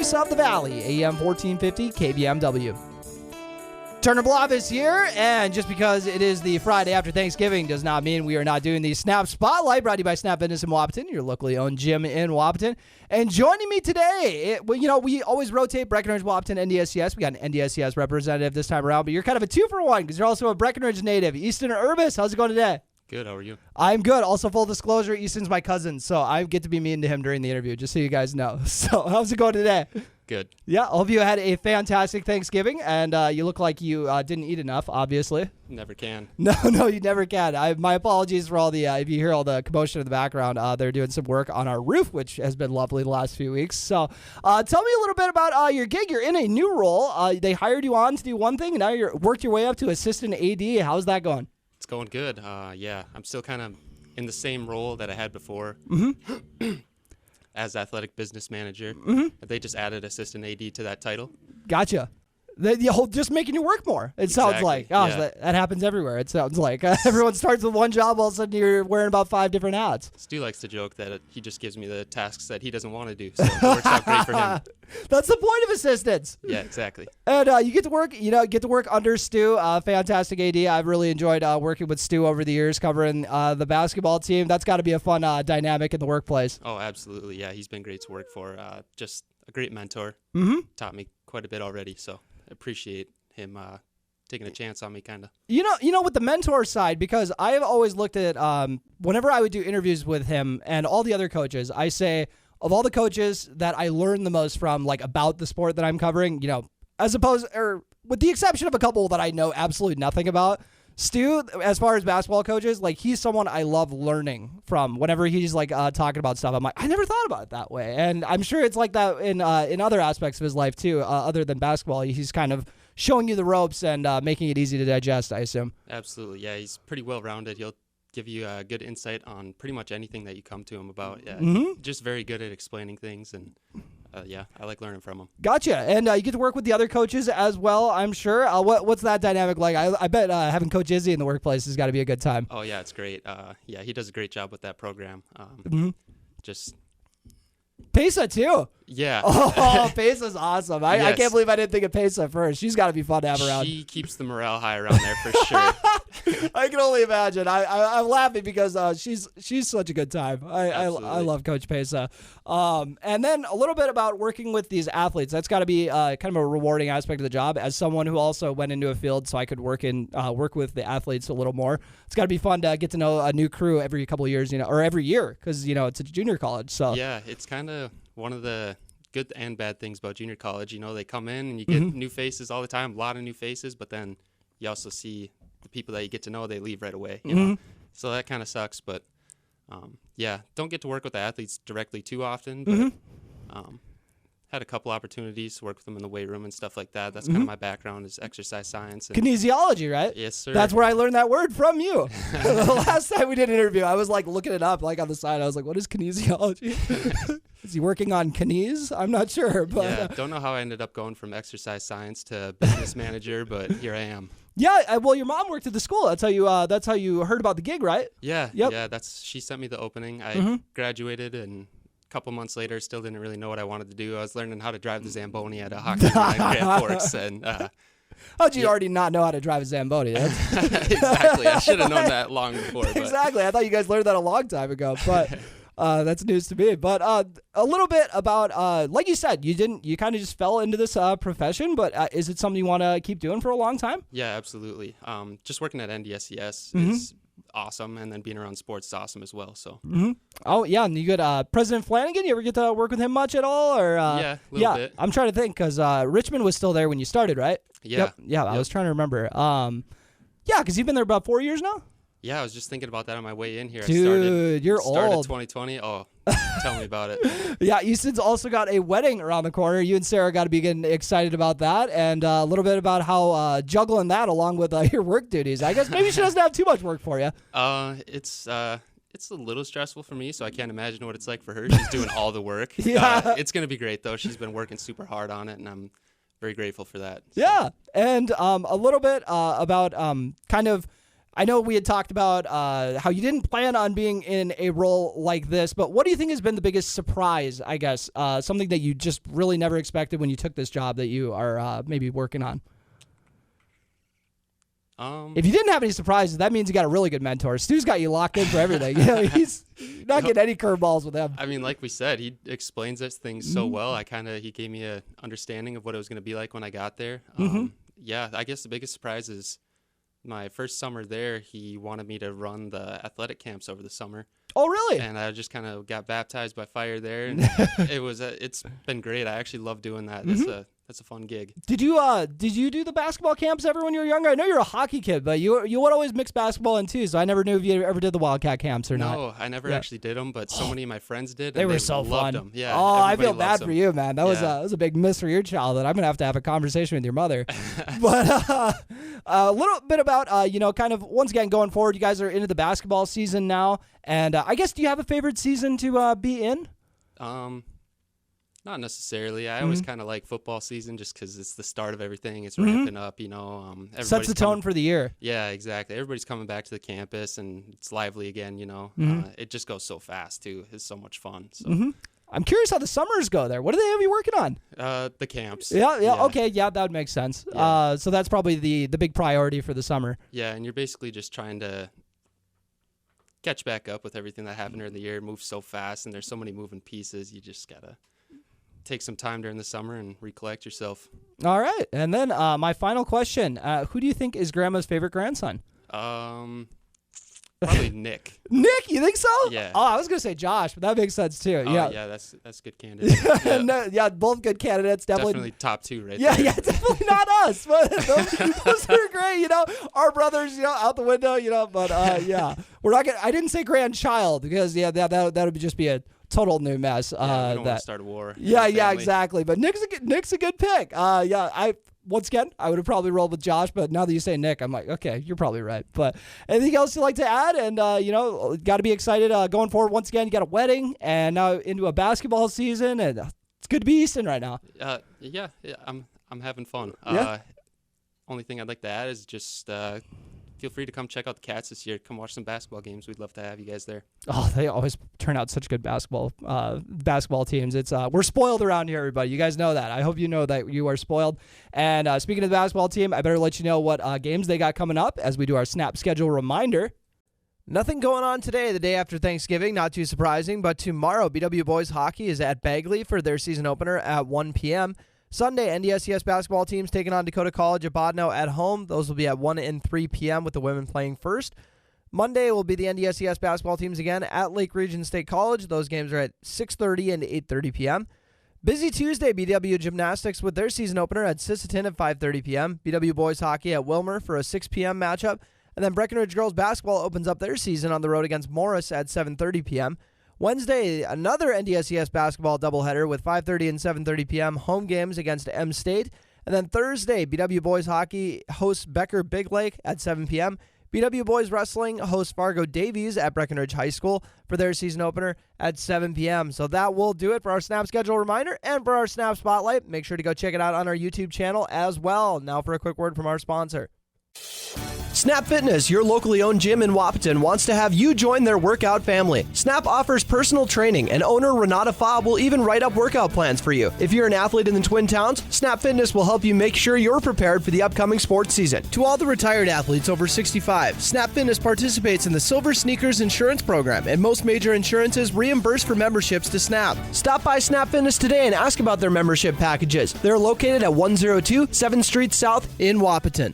voice of the Valley, AM 1450 KBMW. Turner Bluff is here, and just because it is the Friday after Thanksgiving does not mean we are not doing the Snap Spotlight, brought to you by Snap Fitness in Wapaton, your locally owned gym in Wapaton. And joining me today, we always rotate Breckenridge, Wapaton, NDSCS. We got an NDSCS representative this time around, but you're kind of a 2-for-1 because you're also a Breckenridge native. Easton Erbes, how's it going today? Good, how are you? I'm good. Also, full disclosure, Easton's my cousin, so I get to be mean to him during the interview, just so you guys know. So, how's it going today? Good. Yeah, hope you had a fantastic Thanksgiving, and you look like you didn't eat enough, obviously. Never can. No, you never can. My apologies for all the, if you hear all the commotion in the background, they're doing some work on our roof, which has been lovely the last few weeks. So tell me a little bit about your gig. You're in a new role. They hired you on to do one thing, and now you're worked your way up to Assistant AD. How's that going? It's going good. Yeah, I'm still kind of in the same role that I had before. As athletic business manager. They just added assistant AD to that title. Gotcha. Just making you work more, it sounds like. Oh, yeah. That happens everywhere, it sounds like. Everyone starts with one job, all of a sudden you're wearing about 5 different hats. Stu likes to joke that he just gives me the tasks that he doesn't want to do, so it works out great for him. That's the point of assistants. Yeah, exactly. And you get to work under Stu, fantastic AD. I've really enjoyed working with Stu over the years, covering the basketball team. That's got to be a fun dynamic in the workplace. Oh, absolutely. Yeah, he's been great to work for. Just a great mentor. Taught me quite a bit already, so I appreciate him taking a chance on me, kind of. You know, with the mentor side, because I have always looked at whenever I would do interviews with him and all the other coaches, I say, of all the coaches that I learned the most from, like, about the sport that I'm covering, with the exception of a couple that I know absolutely nothing about, Stu, as far as basketball coaches, like, he's someone I love learning from. Whenever he's like talking about stuff, I'm like, I never thought about it that way. And I'm sure it's like that in other aspects of his life too, other than basketball. He's kind of showing you the ropes and making it easy to digest, I assume. Absolutely, yeah. He's pretty well-rounded. He'll give you a good insight on pretty much anything that you come to him about. Yeah, just very good at explaining things, and yeah, I like learning from him. Gotcha. And you get to work with the other coaches as well, I'm sure. What's that dynamic like? I bet having Coach Izzy in the workplace has got to be a good time. Oh, yeah, it's great. Yeah, he does a great job with that program. Just Pesa, too. Yeah. Oh, Pesa's awesome. Yes. I can't believe I didn't think of Pesa first. She's got to be fun to have around. She keeps the morale high around there for sure. I can only imagine. I'm laughing because she's such a good time. I love Coach Pesa. And then a little bit about working with these athletes. That's got to be kind of a rewarding aspect of the job. As someone who also went into a field so I could work with the athletes a little more, it's got to be fun to get to know a new crew every couple of years, or every year, because it's a junior college. So yeah, it's kind of one of the good and bad things about junior college. They come in and you get new faces all the time, a lot of new faces, but then you also see the people that you get to know, they leave right away. You know? So that kind of sucks, but yeah, don't get to work with the athletes directly too often, but had a couple opportunities to work with them in the weight room and stuff like that. That's kind of my background, is exercise science. And kinesiology, right? Yes, sir. That's where I learned that word from you. The last time we did an interview, I was like looking it up like on the side. I was like, what is kinesiology? Is he working on kines? I'm not sure. But yeah, don't know how I ended up going from exercise science to business manager, but here I am. Yeah, well, your mom worked at the school. That's how you heard about the gig, right? Yeah, yeah. She sent me the opening. I graduated, and a couple months later, still didn't really know what I wanted to do. I was learning how to drive the Zamboni at a hockey rink in Grand Forks, and how'd you already not know how to drive a Zamboni? Exactly. I should have known that long before. But. Exactly. I thought you guys learned that a long time ago, but. That's news to me. But a little bit about, like you said, you kind of just fell into this profession, but is it something you want to keep doing for a long time? Yeah, absolutely. Just working at NDSCS is awesome, and then being around sports is awesome as well. So. Oh, yeah, and you got President Flanagan. You ever get to work with him much at all? Or yeah, a little bit. I'm trying to think, because Richmond was still there when you started, right? Yeah. Yep. Yeah, I was trying to remember. Yeah, because you've been there about 4 years now? Yeah, I was just thinking about that on my way in here. Dude, you're started old. 2020. Oh, tell me about it. Yeah, Easton's also got a wedding around the corner. You and Sarah got to be getting excited about that, and a little bit about how juggling that along with your work duties. I guess maybe she doesn't have too much work for you. It's a little stressful for me, so I can't imagine what it's like for her. She's doing all the work. Yeah. It's going to be great, though. She's been working super hard on it, and I'm very grateful for that. So. Yeah, and a little bit about kind of I know we had talked about how you didn't plan on being in a role like this, but what do you think has been the biggest surprise, I guess, something that you just really never expected when you took this job that you are maybe working on? If you didn't have any surprises, that means you got a really good mentor. Stu's got you locked in for everything. He's not getting any curveballs with him. I mean, like we said, he explains those things so well. He gave me a understanding of what it was going to be like when I got there. Yeah, I guess the biggest surprise is my first summer there, he wanted me to run the athletic camps over the summer. Oh, really? And I just kind of got baptized by fire there, and it's been great. I actually love doing that. That's a fun gig. Did you do the basketball camps ever when you were younger? I know you're a hockey kid, but you would always mix basketball in too. So I never knew if you ever did the Wildcat camps or not. No, I never actually did them, but so many of my friends did. They were so loved fun. them. Yeah. Oh, I feel bad them. for you, man. That was a big miss for your childhood. I'm gonna have a conversation with your mother. But a little bit about kind of once again going forward. You guys are into the basketball season now, and I guess do you have a favorite season to be in? Not necessarily. I always kind of like football season just because it's the start of everything. It's ramping up, Sets the tone for the year. Yeah, exactly. Everybody's coming back to the campus, and it's lively again, It just goes so fast, too. It's so much fun. So. I'm curious how the summers go there. What do they have you working on? The camps. Yeah. Okay, yeah, that would make sense. Yeah. So that's probably the big priority for the summer. Yeah, and you're basically just trying to catch back up with everything that happened during the year. It moves so fast, and there's so many moving pieces. You just got to take some time during the summer and recollect yourself. All right. And then my final question, who do you think is Grandma's favorite grandson? Probably Nick. Nick, you think so? Yeah. Oh, I was going to say Josh, but that makes sense too. Yeah, that's good candidate. Yeah, both good candidates. Definitely top two right there. Yeah, definitely not us. But those are great, our brothers, out the window, but yeah. We're not I didn't say grandchild because that would just be a total new mess. We don't want to start a war. Yeah, exactly. But Nick's a good pick. Once again, I would have probably rolled with Josh, but now that you say Nick, I'm like, okay, you're probably right. But anything else you'd like to add? And, got to be excited going forward. Once again, you got a wedding and now into a basketball season, and it's good to be Easton right now. Yeah, I'm having fun. Only thing I'd like to add is just feel free to come check out the Cats this year. Come watch some basketball games. We'd love to have you guys there. Oh, they always turn out such good basketball teams. It's we're spoiled around here, everybody. You guys know that. I hope you know that you are spoiled. And speaking of the basketball team, I better let you know what games they got coming up as we do our snap schedule reminder. Nothing going on today, the day after Thanksgiving. Not too surprising, but tomorrow, BW Boys Hockey is at Bagley for their season opener at 1 p.m. Sunday, NDSCS basketball teams taking on Dakota College of Bodno at home. Those will be at 1 and 3 p.m. with the women playing first. Monday will be the NDSCS basketball teams again at Lake Region State College. Those games are at 6:30 and 8:30 p.m. Busy Tuesday, BW Gymnastics with their season opener at Sisseton at 5:30 p.m. BW Boys Hockey at Wilmer for a 6 p.m. matchup. And then Breckenridge Girls Basketball opens up their season on the road against Morris at 7:30 p.m. Wednesday, another NDSCS basketball doubleheader with 5:30 and 7:30 p.m. home games against M State. And then Thursday, BW Boys Hockey hosts Becker Big Lake at 7 p.m. BW Boys Wrestling hosts Fargo Davies at Breckenridge High School for their season opener at 7 p.m. So that will do it for our Snap Schedule reminder and for our Snap Spotlight. Make sure to go check it out on our YouTube channel as well. Now for a quick word from our sponsor. Snap Fitness, your locally owned gym in Wahpeton, wants to have you join their workout family. Snap offers personal training, and owner Renata Fobb will even write up workout plans for you. If you're an athlete in the Twin Towns, Snap Fitness will help you make sure you're prepared for the upcoming sports season. To all the retired athletes over 65, Snap Fitness participates in the Silver Sneakers Insurance Program, and most major insurances reimburse for memberships to Snap. Stop by Snap Fitness today and ask about their membership packages. They're located at 102 7th Street South in Wahpeton.